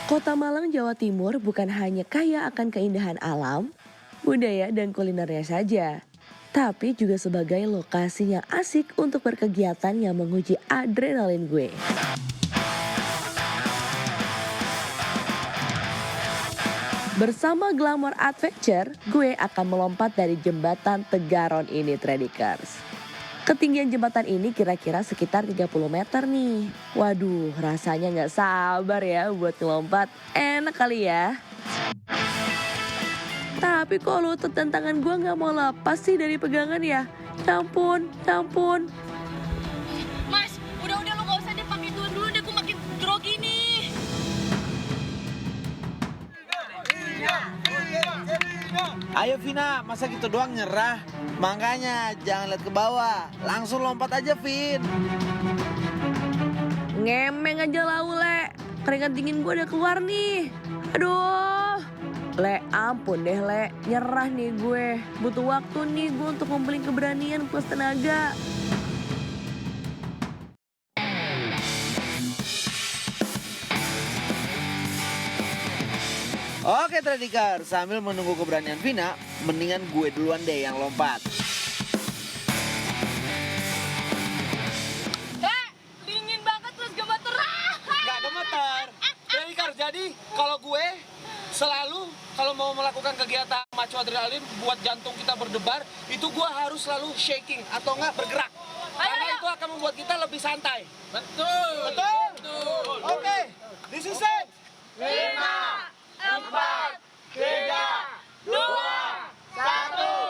Kota Malang, Jawa Timur bukan hanya kaya akan keindahan alam, budaya dan kulinernya saja, tapi juga sebagai lokasi yang asik untuk berkegiatan yang menguji adrenalin gue. Bersama Glamour Adventure, gue akan melompat dari jembatan Tegaron ini, Tradikers. Ketinggian jembatan ini kira-kira sekitar 30 meter nih. Waduh, rasanya nggak sabar ya buat ngelompat. Enak kali ya. Tapi kok lutut dan tangan gue nggak mau lepas sih dari pegangan ya? Ya ampun, ya ampun. Mas, udah lu gak usah deh pakai dulu deh, gue makin grogi nih. Ayo Vina, masa gitu doang nyerah? Makanya jangan lihat ke bawah, langsung lompat aja Vin. Ngemeng aja lau, Le. Keringat dingin gue udah keluar nih. Aduh. Le, ampun deh, Le. Nyerah nih gue. Butuh waktu nih gue untuk ngumpulin keberanian plus tenaga. Oke Tradikar, sambil menunggu keberanian Vina, mendingan gue duluan deh yang lompat. Dingin banget terus gemeter. Gak gemeter. Tradikar, jadi kalau gue selalu kalau mau melakukan kegiatan macu adrenalin buat jantung kita berdebar, itu gue harus selalu shaking atau enggak bergerak. Karena itu akan membuat kita lebih santai. Betul. Betul. Oke, this is it. 5, 4, 3, 2, 1,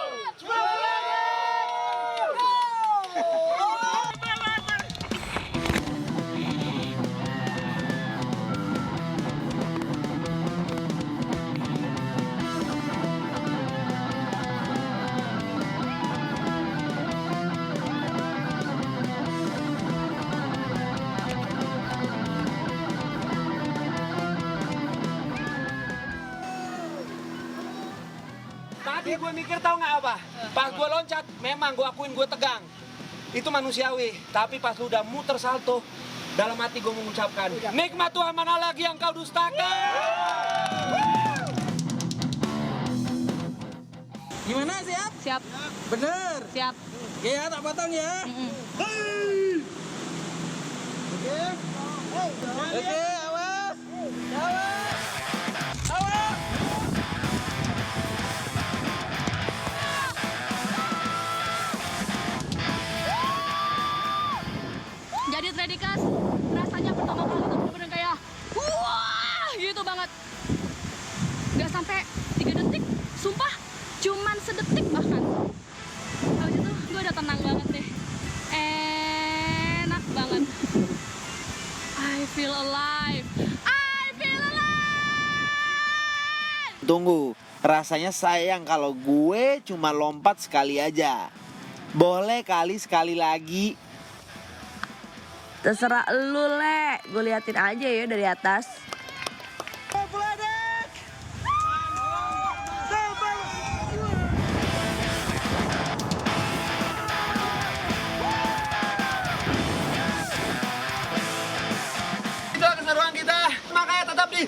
Tadi gue mikir tahu nggak apa? Pas gue loncat, memang gue akuin gue tegang. Itu manusiawi. Tapi pas lu udah muter salto, dalam hati gue mengucapkan, nikmat Tuhan mana lagi yang kau dustakan? Gimana, siap? Siap, Bener. siap. Oke ya, tak potong ya. Oke. Oke, awas. Awas. Awas. Jadi Tradikas, rasanya pertama kali tuh bener-bener kayak wah gitu banget. Gak sampai 3 detik, sumpah cuman sedetik bahkan. Habis itu gue udah tenang banget deh. Enak banget. I feel alive. I feel alive. Tunggu, rasanya sayang kalau gue cuma lompat sekali aja. Boleh kali sekali lagi. Terserah lu, Le. Gue liatin aja ya dari atas. Itulah keseruan kita. Makanya tetap di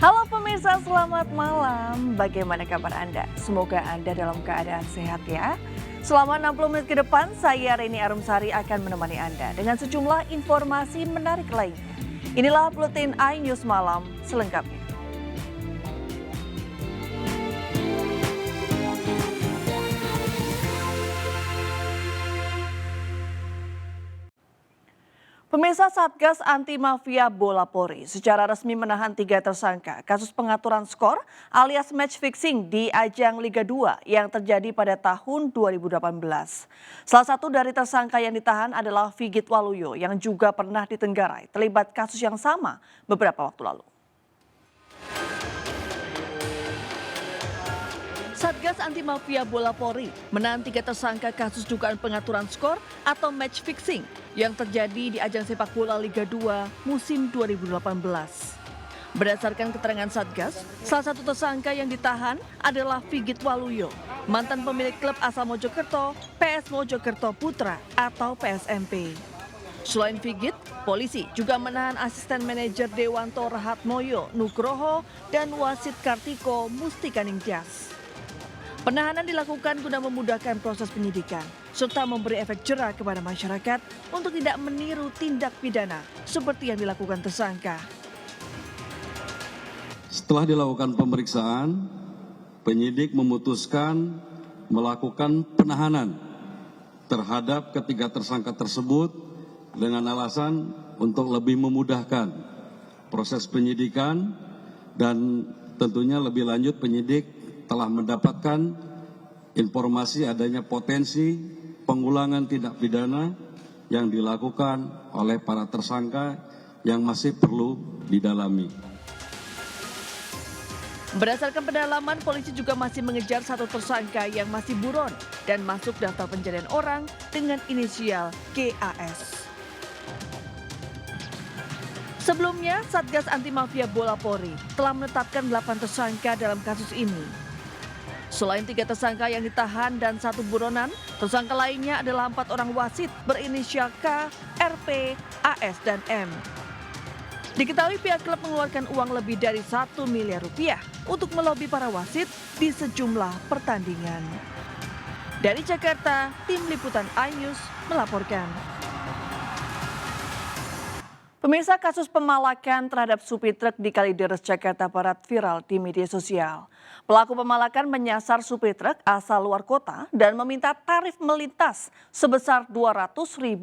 Halo pemirsa, selamat malam. Bagaimana kabar Anda? Semoga Anda dalam keadaan sehat ya. Selama 60 menit ke depan, saya Reni Arumsari akan menemani Anda dengan sejumlah informasi menarik lainnya. Inilah Buletin iNews Malam selengkapnya. Pemirsa, Satgas Anti Mafia Bola Polri secara resmi menahan 3 tersangka kasus pengaturan skor alias match fixing di ajang Liga 2 yang terjadi pada tahun 2018. Salah satu dari tersangka yang ditahan adalah Vigit Waluyo yang juga pernah ditenggarai terlibat kasus yang sama beberapa waktu lalu. Satgas Anti Mafia Bola Polri menahan 3 tersangka kasus dugaan pengaturan skor atau match fixing yang terjadi di ajang sepak bola Liga 2 musim 2018. Berdasarkan keterangan Satgas, salah satu tersangka yang ditahan adalah Figit Waluyo, mantan pemilik klub asal Mojokerto, PS Mojokerto Putra atau PSMP. Selain Figit, polisi juga menahan asisten manajer Dewanto Rahatmoyo Nugroho dan wasit Kartiko Mustikaningtyas. Penahanan dilakukan guna memudahkan proses penyidikan serta memberi efek jera kepada masyarakat untuk tidak meniru tindak pidana seperti yang dilakukan tersangka. Setelah dilakukan pemeriksaan, penyidik memutuskan melakukan penahanan terhadap ketiga tersangka tersebut dengan alasan untuk lebih memudahkan proses penyidikan dan tentunya lebih lanjut penyidik telah mendapatkan informasi adanya potensi pengulangan tindak pidana yang dilakukan oleh para tersangka yang masih perlu didalami. Berdasarkan pendalaman, polisi juga masih mengejar satu tersangka yang masih buron dan masuk daftar pencarian orang dengan inisial KAS. Sebelumnya, Satgas Anti Mafia Bola Polri telah menetapkan 8 tersangka dalam kasus ini. Selain 3 tersangka yang ditahan dan 1 buronan, tersangka lainnya adalah 4 orang wasit berinisial K, RP, AS, dan M. Diketahui pihak klub mengeluarkan uang lebih dari 1 miliar rupiah untuk melobi para wasit di sejumlah pertandingan. Dari Jakarta, tim liputan iNews melaporkan. Pemirsa, kasus pemalakan terhadap supir truk di Kalideres, Jakarta Barat viral di media sosial. Pelaku pemalakan menyasar supir truk asal luar kota dan meminta tarif melintas sebesar Rp200.000.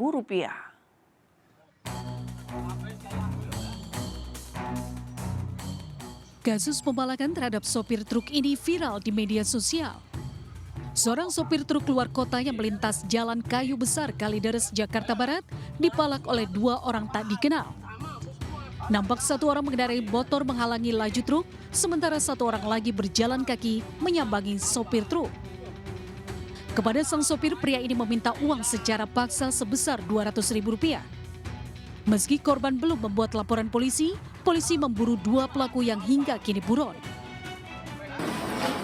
Kasus pemalakan terhadap sopir truk ini viral di media sosial. Seorang sopir truk luar kota yang melintas Jalan Kayu Besar Kalideres, Jakarta Barat dipalak oleh 2 orang tak dikenal. Nampak 1 orang mengendarai motor menghalangi laju truk, sementara 1 orang lagi berjalan kaki menyambangi sopir truk. Kepada sang sopir, pria ini meminta uang secara paksa sebesar Rp200.000. Meski korban belum membuat laporan polisi, polisi memburu 2 pelaku yang hingga kini buron.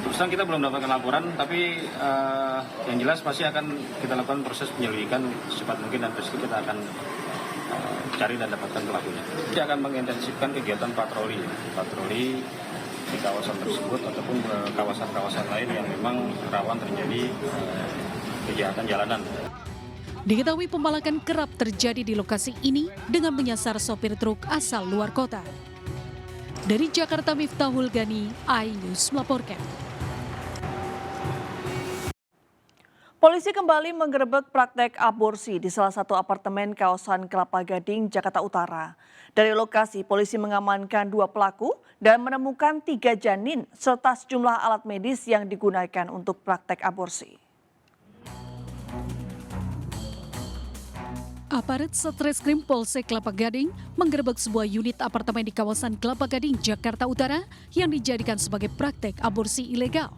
Terus terang kita belum mendapatkan laporan, tapi yang jelas pasti akan kita lakukan proses penyelidikan secepat mungkin dan pasti kita akan cari dan dapatkan pelakunya. Kita akan mengintensifkan kegiatan patroli di kawasan tersebut ataupun kawasan-kawasan lain yang memang rawan terjadi kejahatan jalanan. Diketahui pemalakan kerap terjadi di lokasi ini dengan menyasar sopir truk asal luar kota. Dari Jakarta, Miftahul Gani, iNews melaporkan. Polisi kembali menggerebek praktek aborsi di salah satu apartemen kawasan Kelapa Gading, Jakarta Utara. Dari lokasi, polisi mengamankan 2 pelaku dan menemukan 3 janin serta sejumlah alat medis yang digunakan untuk praktek aborsi. Aparat Satreskrim Polsek Kelapa Gading menggerebek sebuah unit apartemen di kawasan Kelapa Gading, Jakarta Utara yang dijadikan sebagai praktek aborsi ilegal.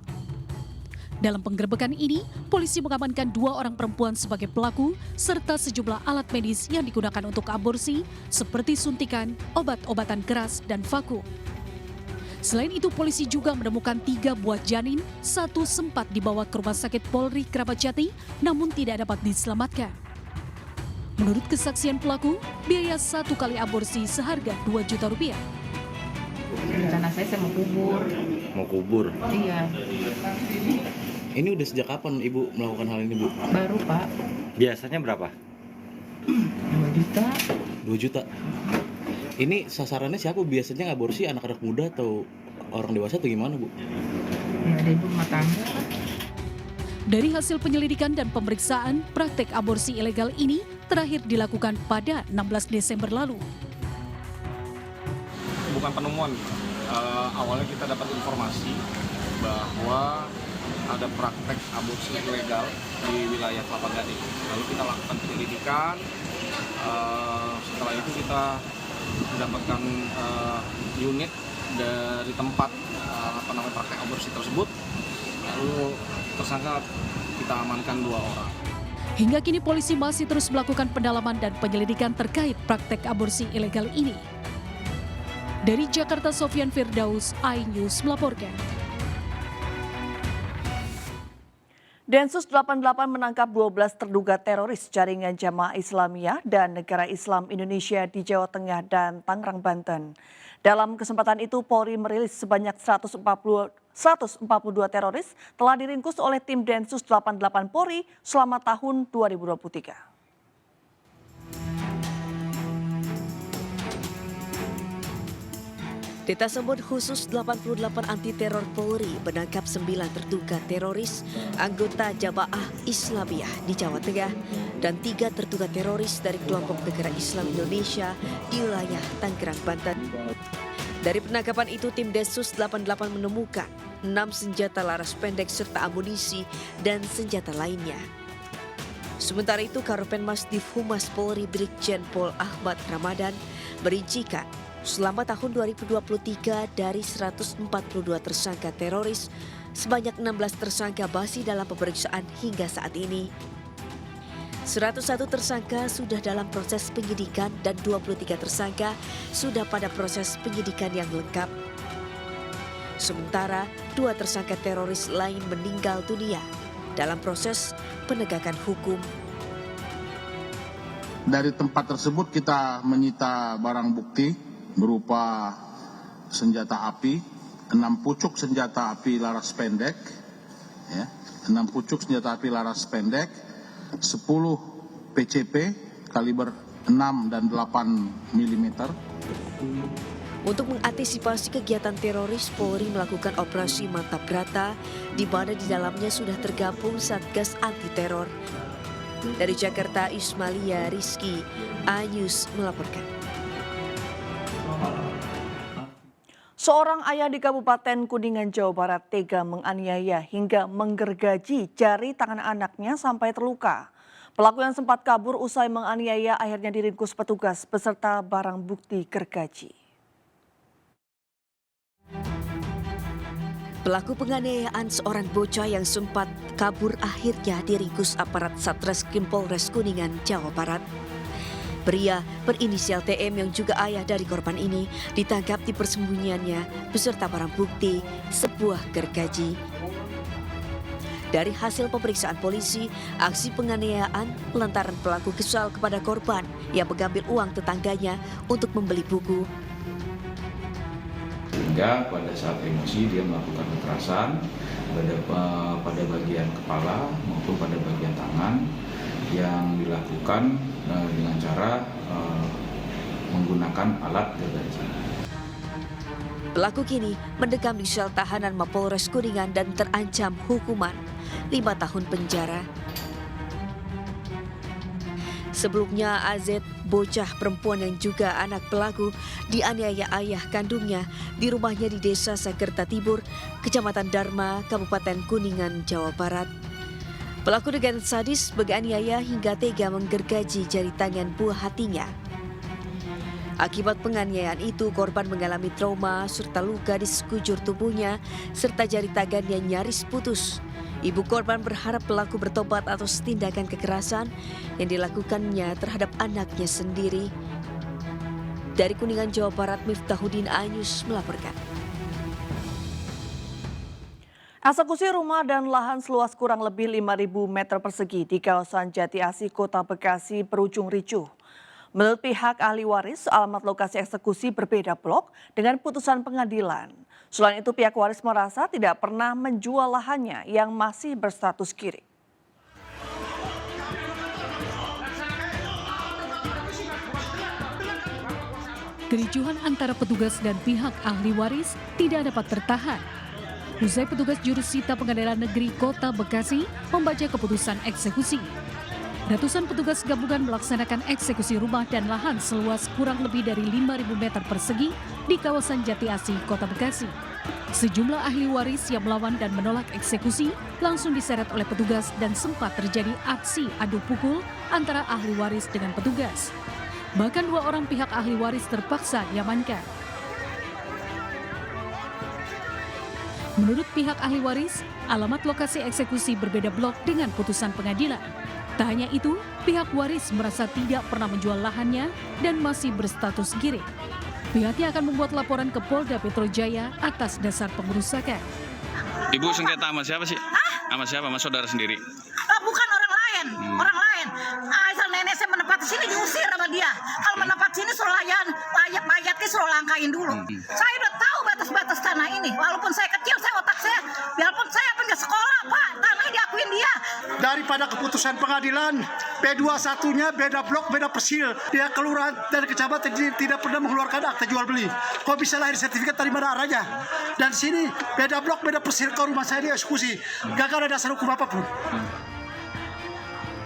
Dalam penggerebekan ini, polisi mengamankan 2 orang perempuan sebagai pelaku serta sejumlah alat medis yang digunakan untuk aborsi seperti suntikan, obat-obatan keras, dan vakum. Selain itu, polisi juga menemukan 3 buah janin, 1 sempat dibawa ke Rumah Sakit Polri Kramat Jati namun tidak dapat diselamatkan. Menurut kesaksian pelaku, biaya 1 kali aborsi seharga Rp2 juta. Rencana saya mau kubur. Mau kubur? Iya. Ini udah sejak kapan Ibu melakukan hal ini, Bu? Baru, Pak. Biasanya berapa? 2 juta. 2 juta? Ini sasarannya siapa? Biasanya aborsi anak-anak muda atau orang dewasa atau gimana, Bu? Ya, ada ibu rumah tangga. Dari hasil penyelidikan dan pemeriksaan, praktek aborsi ilegal ini terakhir dilakukan pada 16 Desember lalu. Bukan penemuan, awalnya kita dapat informasi bahwa ada praktek aborsi ilegal di wilayah Kelapa Gading. Lalu kita lakukan penyelidikan, setelah itu kita mendapatkan unit dari tempat praktek aborsi tersebut. Lalu tersangka kita amankan 2 orang. Hingga kini polisi masih terus melakukan pendalaman dan penyelidikan terkait praktek aborsi ilegal ini. Dari Jakarta, Sofyan Firdaus, iNews melaporkan. Densus 88 menangkap 12 terduga teroris jaringan Jamaah Islamiyah dan Negara Islam Indonesia di Jawa Tengah dan Tangerang, Banten. Dalam kesempatan itu, Polri merilis sebanyak 142 teroris telah diringkus oleh tim Densus 88 Polri selama tahun 2023. Detasemen Khusus 88 Anti Teror Polri menangkap 9 terduga teroris anggota Jamaah Islamiyah di Jawa Tengah dan 3 terduga teroris dari kelompok Negara Islam Indonesia di wilayah Tangerang, Banten. Dari penangkapan itu, tim Densus 88 menemukan 6 senjata laras pendek serta amunisi dan senjata lainnya. Sementara itu, Karopenmas Divhumas Polri Brigjen Pol Ahmad Ramadan merincikan selama tahun 2023 dari 142 tersangka teroris, sebanyak 16 tersangka masih dalam pemeriksaan hingga saat ini. 101 tersangka sudah dalam proses penyidikan dan 23 tersangka sudah pada proses penyidikan yang lengkap. Sementara 2 tersangka teroris lain meninggal dunia dalam proses penegakan hukum. Dari tempat tersebut kita menyita barang bukti berupa senjata api, 6 pucuk senjata api laras pendek, 6 pucuk senjata api laras pendek, 10 PCP kaliber 6 dan 8 mm. Untuk mengantisipasi kegiatan teroris, Polri melakukan operasi Mantap Brata, di mana di dalamnya sudah tergabung Satgas Anti Teror. Dari Jakarta, Ismalia Rizky, iNews melaporkan. Seorang ayah di Kabupaten Kuningan, Jawa Barat tega menganiaya hingga menggergaji jari tangan anaknya sampai terluka. Pelaku yang sempat kabur usai menganiaya akhirnya diringkus petugas beserta barang bukti gergaji. Pelaku penganiayaan seorang bocah yang sempat kabur akhirnya diringkus aparat Satreskrim Polres Kuningan, Jawa Barat. Pria berinisial TM yang juga ayah dari korban ini ditangkap di persembunyiannya beserta barang bukti sebuah gergaji. Dari hasil pemeriksaan polisi, aksi penganiayaan lantaran pelaku kesal kepada korban yang mengambil uang tetangganya untuk membeli buku. Sehingga pada saat emosi dia melakukan kekerasan pada bagian kepala maupun pada bagian tangan yang dilakukan dengan cara menggunakan alat gergaji. Pelaku kini mendekam di sel tahanan Mapolres Kuningan dan terancam hukuman 5 tahun penjara. Sebelumnya AZ, bocah perempuan yang juga anak pelaku, dianiaya ayah kandungnya di rumahnya di Desa Sagerta Tibur, Kecamatan Dharma, Kabupaten Kuningan, Jawa Barat. Pelaku dengan sadis menganiaya hingga tega menggergaji jari tangan buah hatinya. Akibat penganiayaan itu, korban mengalami trauma serta luka di sekujur tubuhnya serta jari tangannya nyaris putus. Ibu korban berharap pelaku bertobat atas tindakan kekerasan yang dilakukannya terhadap anaknya sendiri. Dari Kuningan, Jawa Barat, Miftahudin, iNews melaporkan. Eksekusi rumah dan lahan seluas kurang lebih 5.000 meter persegi di kawasan Jati Asih, Kota Bekasi berujung ricuh. Menurut pihak ahli waris, alamat lokasi eksekusi berbeda blok dengan putusan pengadilan. Selain itu, pihak waris merasa tidak pernah menjual lahannya yang masih berstatus kirik. Kericuhan antara petugas dan pihak ahli waris tidak dapat tertahan. Usai petugas jurusita Pengadilan Negeri Kota Bekasi membaca keputusan eksekusi. Ratusan petugas gabungan melaksanakan eksekusi rumah dan lahan seluas kurang lebih dari 5.000 meter persegi di kawasan Jati Asih, Kota Bekasi. Sejumlah ahli waris yang melawan dan menolak eksekusi langsung diseret oleh petugas dan sempat terjadi aksi adu pukul antara ahli waris dengan petugas. Bahkan 2 orang pihak ahli waris terpaksa diamankan. Menurut pihak ahli waris, alamat lokasi eksekusi berbeda blok dengan putusan pengadilan. Tak hanya itu, pihak waris merasa tidak pernah menjual lahannya dan masih berstatus giring. Pihaknya akan membuat laporan ke Polda Metro Jaya atas dasar pengerusakan. Ibu sengketa sama siapa sih? Sama siapa? Sama saudara sendiri? Bukan orang lain, orang lain. Asal nenek saya menempati sini diusir sama dia. Kalau menempati sini suruh mayatnya suruh langkain dulu. Saya udah tahu batas-batas tanah ini. Walaupun saya kecil, otak saya, biarpun saya punya sekolah, Pak, tanah diakuin dia. Daripada keputusan pengadilan, P21-nya beda blok, beda persil. Dia kelurahan dan kecamatan tidak pernah mengeluarkan akta jual beli. Kok bisa lahir sertifikat dari mana arahnya? Dan sini beda blok, beda persil ke rumah saya dieksekusi. Gak ada dasar hukum apapun.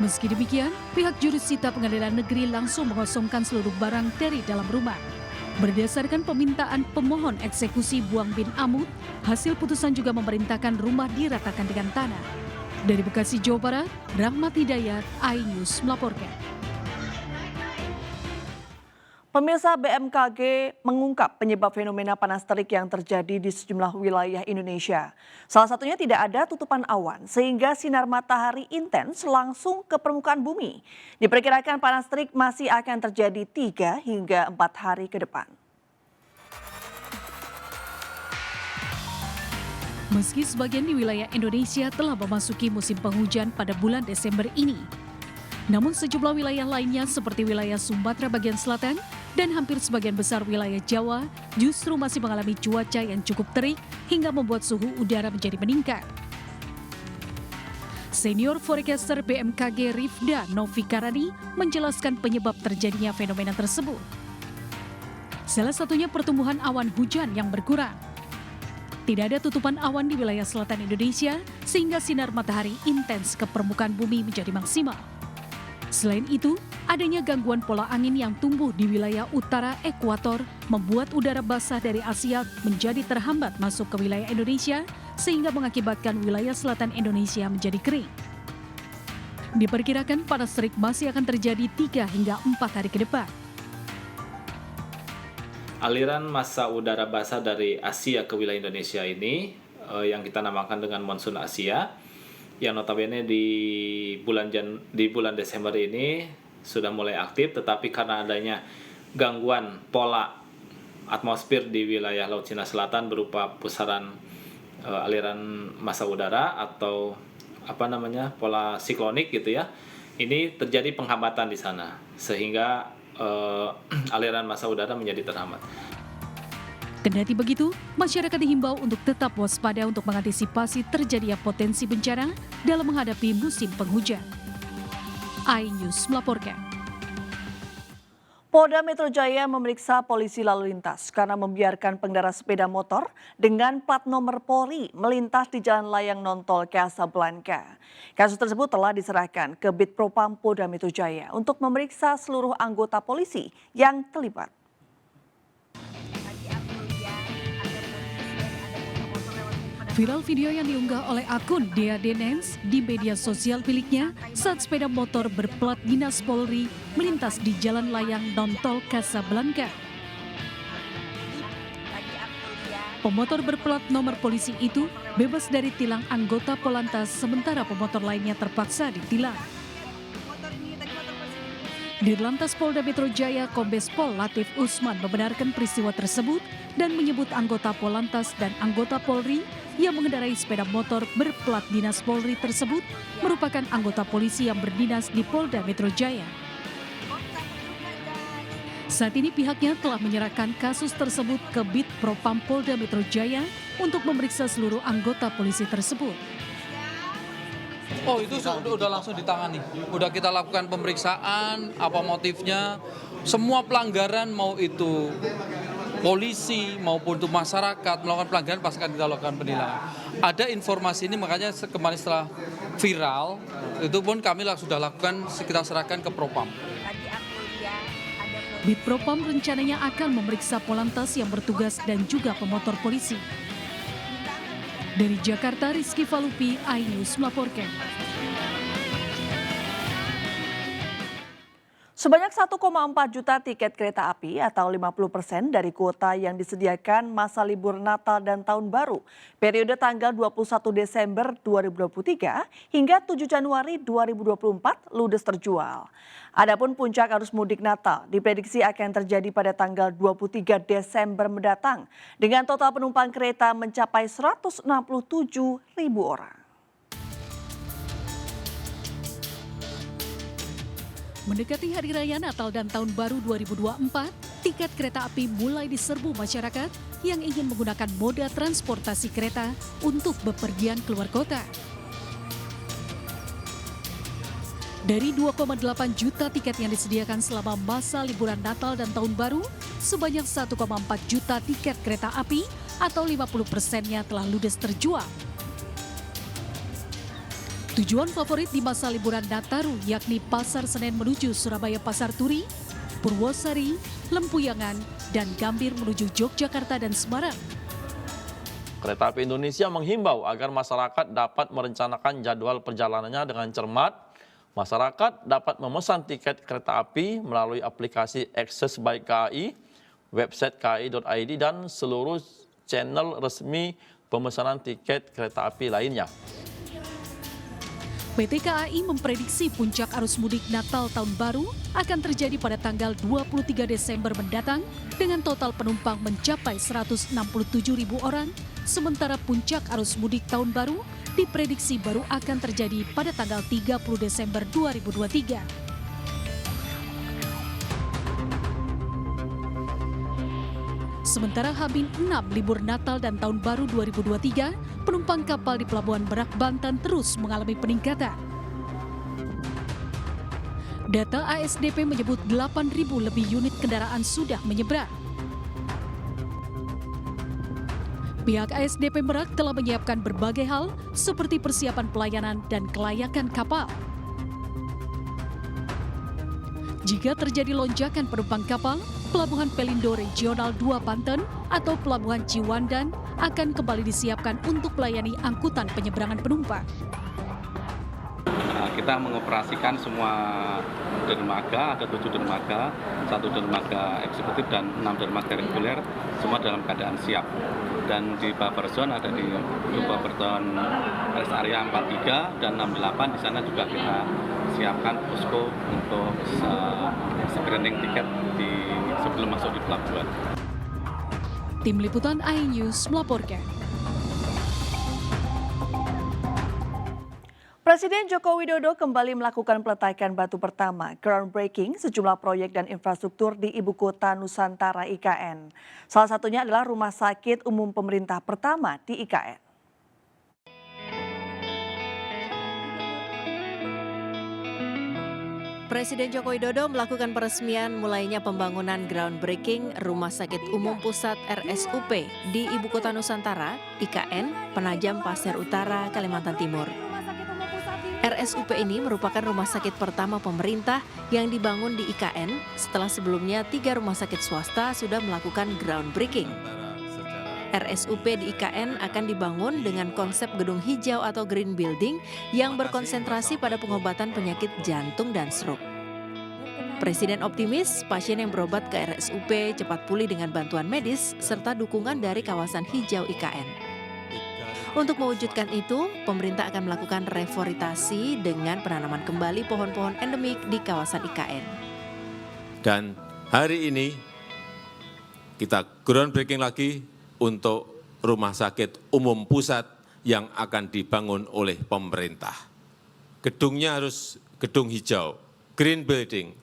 Meski demikian, pihak jurusita pengadilan negeri langsung mengosongkan seluruh barang dari dalam rumah. Berdasarkan permintaan pemohon eksekusi Buang bin Amut, hasil putusan juga memerintahkan rumah diratakan dengan tanah. Dari Bekasi, Jawa Barat, Rahmat Hidayat, iNews melaporkan. Pemirsa, BMKG mengungkap penyebab fenomena panas terik yang terjadi di sejumlah wilayah Indonesia. Salah satunya tidak ada tutupan awan, sehingga sinar matahari intens langsung ke permukaan bumi. Diperkirakan panas terik masih akan terjadi 3 hingga 4 hari ke depan. Meski sebagian di wilayah Indonesia telah memasuki musim penghujan pada bulan Desember ini, namun sejumlah wilayah lainnya seperti wilayah Sumatera bagian selatan dan hampir sebagian besar wilayah Jawa justru masih mengalami cuaca yang cukup terik hingga membuat suhu udara menjadi meningkat. Senior forecaster BMKG Rifda Novikarani menjelaskan penyebab terjadinya fenomena tersebut. Salah satunya pertumbuhan awan hujan yang berkurang. Tidak ada tutupan awan di wilayah selatan Indonesia sehingga sinar matahari intens ke permukaan bumi menjadi maksimal. Selain itu, adanya gangguan pola angin yang tumbuh di wilayah utara ekuator membuat udara basah dari Asia menjadi terhambat masuk ke wilayah Indonesia sehingga mengakibatkan wilayah selatan Indonesia menjadi kering. Diperkirakan panas terik masih akan terjadi 3 hingga 4 hari ke depan. Aliran massa udara basah dari Asia ke wilayah Indonesia ini yang kita namakan dengan monsun Asia, yang notabene di bulan Desember ini sudah mulai aktif, tetapi karena adanya gangguan pola atmosfer di wilayah Laut Cina Selatan berupa pusaran aliran massa udara atau pola siklonik gitu ya, ini terjadi penghambatan di sana sehingga aliran massa udara menjadi terhambat. Kendati begitu, masyarakat dihimbau untuk tetap waspada untuk mengantisipasi terjadinya potensi bencana dalam menghadapi musim penghujan. iNews melaporkan. Polda Metro Jaya memeriksa polisi lalu lintas karena membiarkan pengendara sepeda motor dengan plat nomor Polri melintas di Jalan Layang Nontol Casablanca. Kasus tersebut telah diserahkan ke Bid Propam Polda Metro Jaya untuk memeriksa seluruh anggota polisi yang terlibat. Viral video yang diunggah oleh akun Dea Denens di media sosial miliknya saat sepeda motor berplat dinas Polri melintas di Jalan Layang Nontol Casablanca. Pemotor berplat nomor polisi itu bebas dari tilang anggota Polantas, sementara pemotor lainnya terpaksa ditilang. Dirlantas Polda Metro Jaya Kombes Pol Latif Usman membenarkan peristiwa tersebut dan menyebut anggota Polantas dan anggota Polri yang mengendarai sepeda motor berplat dinas Polri tersebut merupakan anggota polisi yang berdinas di Polda Metro Jaya. Saat ini pihaknya telah menyerahkan kasus tersebut ke Bid Propam Polda Metro Jaya untuk memeriksa seluruh anggota polisi tersebut. Oh, itu udah langsung ditangani. Udah kita lakukan pemeriksaan, apa motifnya. Semua pelanggaran mau itu polisi maupun untuk masyarakat melakukan pelanggaran pasti akan kita lakukan penilangan. Ada informasi ini makanya kemarin setelah viral itu pun kami sudah lakukan, kita serahkan ke Propam. Bid Propam rencananya akan memeriksa Polantas yang bertugas dan juga pemotor polisi. Dari Jakarta, Rizky Falupi, iNews melaporkan. Sebanyak 1,4 juta tiket kereta api atau 50% dari kuota yang disediakan masa libur Natal dan Tahun Baru periode tanggal 21 Desember 2023 hingga 7 Januari 2024 ludes terjual. Adapun puncak arus mudik Natal diprediksi akan terjadi pada tanggal 23 Desember mendatang dengan total penumpang kereta mencapai 167.000 orang. Mendekati Hari Raya Natal dan Tahun Baru 2024, tiket kereta api mulai diserbu masyarakat yang ingin menggunakan moda transportasi kereta untuk bepergian keluar kota. Dari 2,8 juta tiket yang disediakan selama masa liburan Natal dan Tahun Baru, sebanyak 1,4 juta tiket kereta api atau 50%-nya telah ludes terjual. Tujuan favorit di masa liburan Nataru yakni Pasar Senen menuju Surabaya Pasar Turi, Purwosari, Lempuyangan, dan Gambir menuju Yogyakarta dan Semarang. Kereta Api Indonesia menghimbau agar masyarakat dapat merencanakan jadwal perjalanannya dengan cermat. Masyarakat dapat memesan tiket kereta api melalui aplikasi Access by KAI, website kai.id, dan seluruh channel resmi pemesanan tiket kereta api lainnya. PT KAI memprediksi puncak arus mudik Natal Tahun Baru akan terjadi pada tanggal 23 Desember mendatang dengan total penumpang mencapai 167.000 orang, sementara puncak arus mudik Tahun Baru diprediksi baru akan terjadi pada tanggal 30 Desember 2023. Sementara H-6 libur Natal dan Tahun Baru 2023, penumpang kapal di Pelabuhan Merak, Banten terus mengalami peningkatan. Data ASDP menyebut 8.000 lebih unit kendaraan sudah menyeberang. Pihak ASDP Merak telah menyiapkan berbagai hal seperti persiapan pelayanan dan kelayakan kapal. Jika terjadi lonjakan penumpang kapal, Pelabuhan Pelindo Regional 2 Banten atau Pelabuhan Ciwandan akan kembali disiapkan untuk melayani angkutan penyeberangan penumpang. Kita mengoperasikan semua dermaga, ada 7 dermaga, 1 dermaga eksekutif dan 6 dermaga reguler, semua dalam keadaan siap. Dan di buffer zone ada di buffer zone rest area 43 dan 68, di sana juga kita siapkan posko untuk screening tiket sebelum masuk di pelabuhan. Tim Liputan iNews melaporkan. Presiden Joko Widodo kembali melakukan peletakan batu pertama groundbreaking sejumlah proyek dan infrastruktur di Ibu Kota Nusantara IKN. Salah satunya adalah Rumah Sakit Umum Pemerintah pertama di IKN. Presiden Joko Widodo melakukan peresmian mulainya pembangunan groundbreaking Rumah Sakit Umum Pusat RSUP di Ibu Kota Nusantara, IKN, Penajam Pasir Utara, Kalimantan Timur. RSUP ini merupakan rumah sakit pertama pemerintah yang dibangun di IKN setelah sebelumnya 3 rumah sakit swasta sudah melakukan groundbreaking. RSUP di IKN akan dibangun dengan konsep gedung hijau atau green building yang berkonsentrasi pada pengobatan penyakit jantung dan stroke. Presiden optimis pasien yang berobat ke RSUP cepat pulih dengan bantuan medis serta dukungan dari kawasan hijau IKN. Untuk mewujudkan itu, pemerintah akan melakukan reforestasi dengan penanaman kembali pohon-pohon endemik di kawasan IKN. Dan hari ini kita groundbreaking lagi untuk Rumah Sakit Umum Pusat yang akan dibangun oleh pemerintah. Gedungnya harus gedung hijau, green building.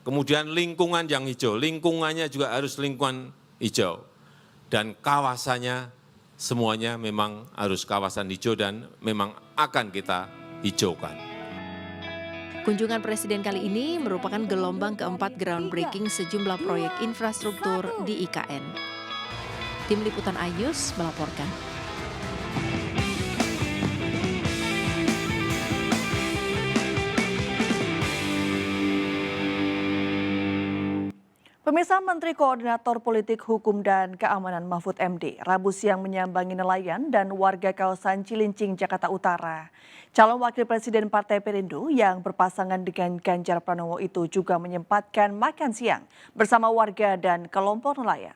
Kemudian lingkungan yang hijau, lingkungannya juga harus lingkungan hijau. Dan kawasannya semuanya memang harus kawasan hijau dan memang akan kita hijaukan. Kunjungan Presiden kali ini merupakan gelombang keempat groundbreaking sejumlah proyek infrastruktur di IKN. Tim Liputan iNews melaporkan. Pemirsa, Menteri Koordinator Politik Hukum dan Keamanan Mahfud MD Rabu siang menyambangi nelayan dan warga kawasan Cilincing, Jakarta Utara. Calon Wakil Presiden Partai Perindo yang berpasangan dengan Ganjar Pranowo itu juga menyempatkan makan siang bersama warga dan kelompok nelayan.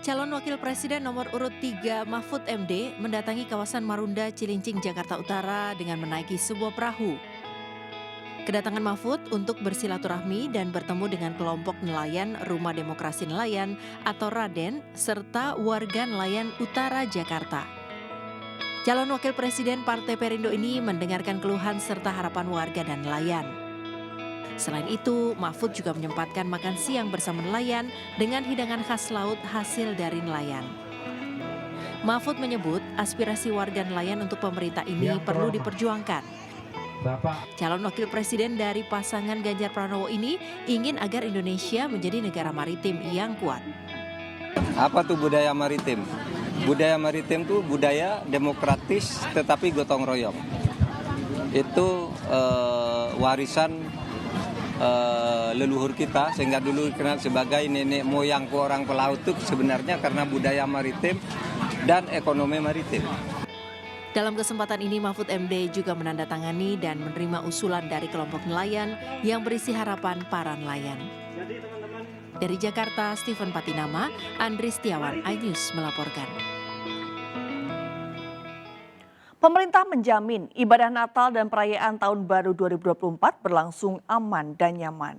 Calon Wakil Presiden nomor urut 3 Mahfud MD mendatangi kawasan Marunda, Cilincing, Jakarta Utara dengan menaiki sebuah perahu. Kedatangan Mahfud untuk bersilaturahmi dan bertemu dengan kelompok nelayan Rumah Demokrasi Nelayan atau Raden serta warga nelayan Utara Jakarta. Calon Wakil Presiden Partai Perindo ini mendengarkan keluhan serta harapan warga dan nelayan. Selain itu, Mahfud juga menyempatkan makan siang bersama nelayan dengan hidangan khas laut hasil dari nelayan. Mahfud menyebut aspirasi warga nelayan untuk pemerintah ini perlu diperjuangkan. Calon Wakil Presiden dari pasangan Ganjar Pranowo ini ingin agar Indonesia menjadi negara maritim yang kuat. Apa tuh budaya maritim? Budaya maritim tuh budaya demokratis tetapi gotong royong. Itu warisan leluhur kita, sehingga dulu dikenal sebagai nenek moyangku orang pelaut itu sebenarnya karena budaya maritim dan ekonomi maritim. Dalam kesempatan ini Mahfud MD juga menandatangani dan menerima usulan dari kelompok nelayan yang berisi harapan para nelayan. Dari Jakarta, Stephen Patinama, Andri Setiawan, iNews melaporkan. Pemerintah menjamin ibadah Natal dan perayaan Tahun Baru 2024 berlangsung aman dan nyaman.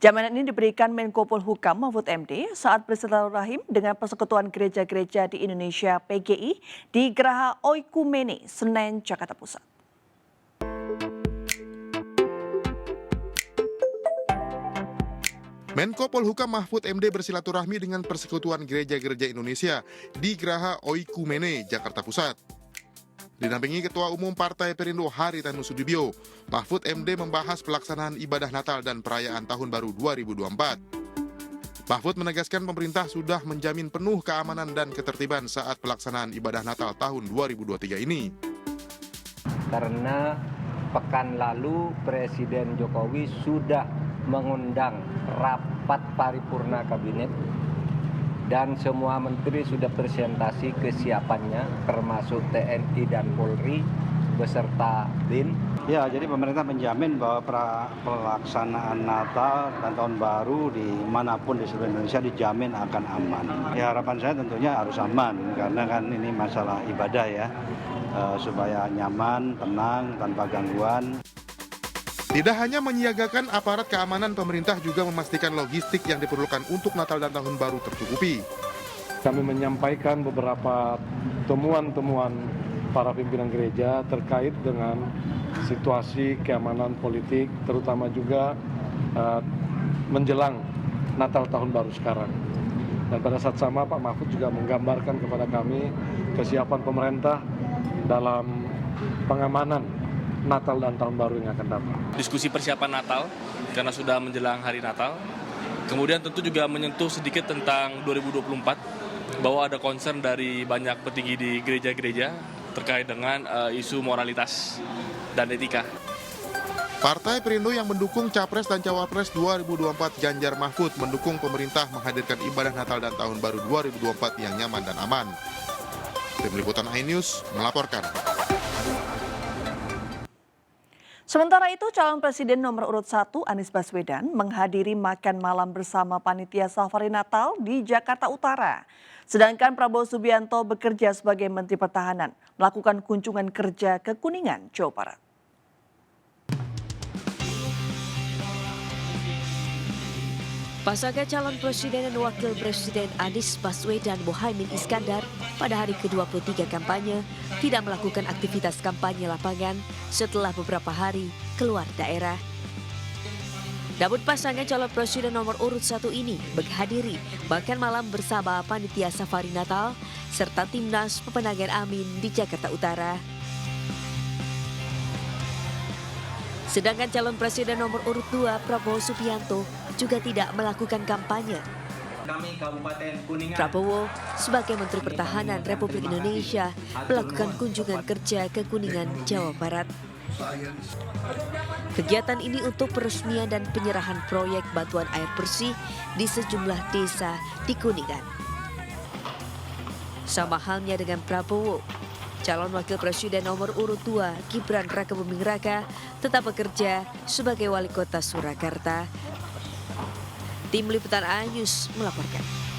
Jaminan ini diberikan Menko Polhukam Mahfud MD saat bersilaturahim dengan Persekutuan Gereja-Gereja di Indonesia (PGI) di Geraha Oikumene, Senen, Jakarta Pusat. Menko Polhukam Mahfud MD bersilaturahmi dengan Persekutuan Gereja-Gereja Indonesia di Geraha Oikumene, Jakarta Pusat. Didampingi Ketua Umum Partai Perindo Haritanu Sudibyo, Mahfud MD membahas pelaksanaan ibadah Natal dan perayaan Tahun Baru 2024. Mahfud menegaskan pemerintah sudah menjamin penuh keamanan dan ketertiban saat pelaksanaan ibadah Natal tahun 2023 ini. Karena pekan lalu Presiden Jokowi sudah mengundang rapat paripurna kabinet dan semua menteri sudah presentasi kesiapannya termasuk TNI dan Polri beserta BIN. Ya, jadi pemerintah menjamin bahwa pelaksanaan Natal dan Tahun Baru di manapun di seluruh Indonesia dijamin akan aman. Ya, harapan saya tentunya harus aman karena kan ini masalah ibadah ya, supaya nyaman, tenang, tanpa gangguan. Tidak hanya menyiagakan aparat keamanan, pemerintah juga memastikan logistik yang diperlukan untuk Natal dan Tahun Baru tercukupi. Kami menyampaikan beberapa temuan-temuan para pimpinan gereja terkait dengan situasi keamanan politik, terutama juga menjelang Natal Tahun Baru sekarang. Dan pada saat sama Pak Mahfud juga menggambarkan kepada kami kesiapan pemerintah dalam pengamanan Natal dan Tahun Baru yang akan datang. Diskusi persiapan Natal karena sudah menjelang hari Natal. Kemudian tentu juga menyentuh sedikit tentang 2024 bahwa ada concern dari banyak petinggi di gereja-gereja terkait dengan isu moralitas dan etika. Partai Perindo yang mendukung Capres dan Cawapres 2024 Ganjar Mahfud mendukung pemerintah menghadirkan ibadah Natal dan Tahun Baru 2024 yang nyaman dan aman. Tim Liputan iNews melaporkan. Sementara itu, calon presiden nomor urut 1 Anies Baswedan menghadiri makan malam bersama panitia safari Natal di Jakarta Utara. Sedangkan Prabowo Subianto bekerja sebagai Menteri Pertahanan, melakukan kunjungan kerja ke Kuningan, Jawa Barat. Pasangan calon presiden dan wakil presiden Anies Baswedan Muhaimin Iskandar pada hari ke-23 kampanye tidak melakukan aktivitas kampanye lapangan setelah beberapa hari keluar daerah. Namun pasangan calon presiden nomor urut 1 ini menghadiri makan malam bersama panitia safari Natal serta timnas pemenangan Amin di Jakarta Utara. Sedangkan calon presiden nomor urut 2 Prabowo Subianto juga tidak melakukan kampanye. Prabowo sebagai Menteri Pertahanan Republik Indonesia melakukan kunjungan kerja ke Kuningan, Jawa Barat. Kegiatan ini untuk peresmian dan penyerahan proyek bantuan air bersih di sejumlah desa di Kuningan. Sama halnya dengan Prabowo, calon wakil presiden nomor urut 2 Gibran Rakebuming Raka tetap bekerja sebagai wali kota Surakarta. Tim Liputan Ayus melaporkan.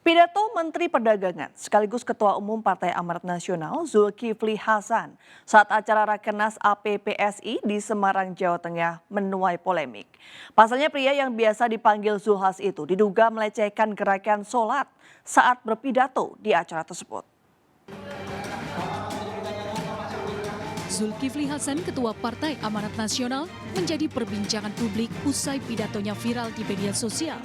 Pidato Menteri Perdagangan sekaligus Ketua Umum Partai Amanat Nasional Zulkifli Hasan saat acara Rakernas APPSI di Semarang, Jawa Tengah menuai polemik. Pasalnya pria yang biasa dipanggil Zulhas itu diduga melecehkan gerakan sholat saat berpidato di acara tersebut. Zulkifli Hasan, Ketua Partai Amanat Nasional, menjadi perbincangan publik usai pidatonya viral di media sosial.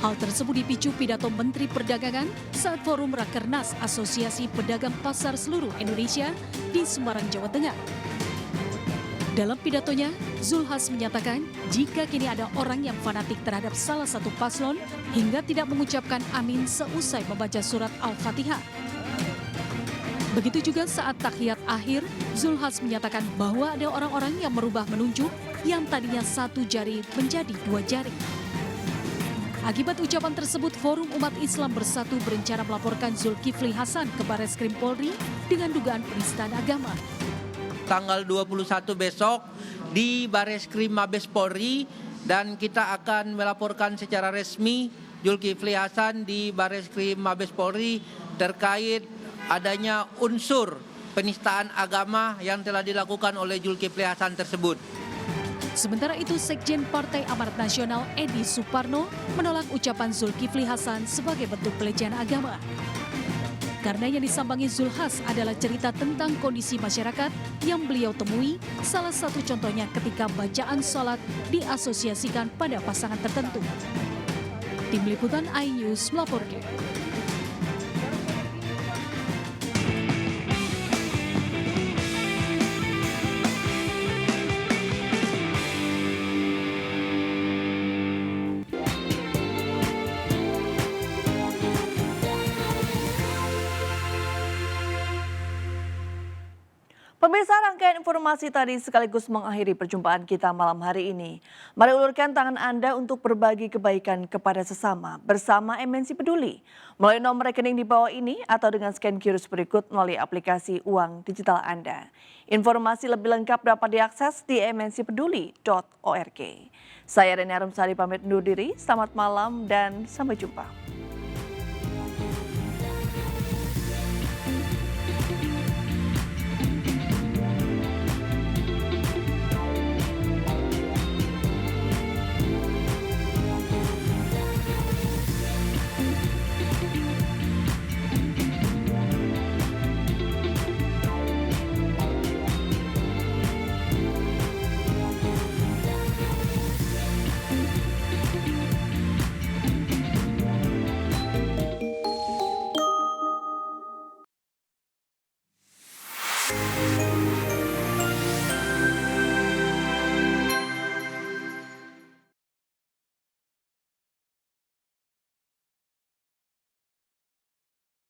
Hal tersebut dipicu pidato Menteri Perdagangan saat forum Rakernas Asosiasi Pedagang Pasar Seluruh Indonesia di Semarang, Jawa Tengah. Dalam pidatonya, Zulhas menyatakan jika kini ada orang yang fanatik terhadap salah satu paslon hingga tidak mengucapkan amin seusai membaca surat Al-Fatihah. Begitu juga saat tahiyat akhir, Zulhas menyatakan bahwa ada orang-orang yang merubah menunjuk yang tadinya 1 jari menjadi 2 jari. Akibat ucapan tersebut, Forum Umat Islam Bersatu berencana melaporkan Zulkifli Hasan ke Bareskrim Polri dengan dugaan penistaan agama. Tanggal 21 besok di Bareskrim Mabes Polri dan kita akan melaporkan secara resmi Zulkifli Hasan di Bareskrim Mabes Polri terkait adanya unsur penistaan agama yang telah dilakukan oleh Zulkifli Hasan tersebut. Sementara itu, Sekjen Partai Amanat Nasional Edi Suparno menolak ucapan Zulkifli Hasan sebagai bentuk pelecehan agama. Karena yang disambangi Zulhas adalah cerita tentang kondisi masyarakat yang beliau temui, salah satu contohnya ketika bacaan sholat diasosiasikan pada pasangan tertentu. Tim Liputan iNews melaporkan. Pemirsa, rangkaian informasi tadi sekaligus mengakhiri perjumpaan kita malam hari ini. Mari ulurkan tangan Anda untuk berbagi kebaikan kepada sesama bersama MNC Peduli. Melalui nomor rekening di bawah ini atau dengan scan QR berikut melalui aplikasi uang digital Anda. Informasi lebih lengkap dapat diakses di mncpeduli.org. Saya Reni Arumsari pamit undur diri, selamat malam dan sampai jumpa.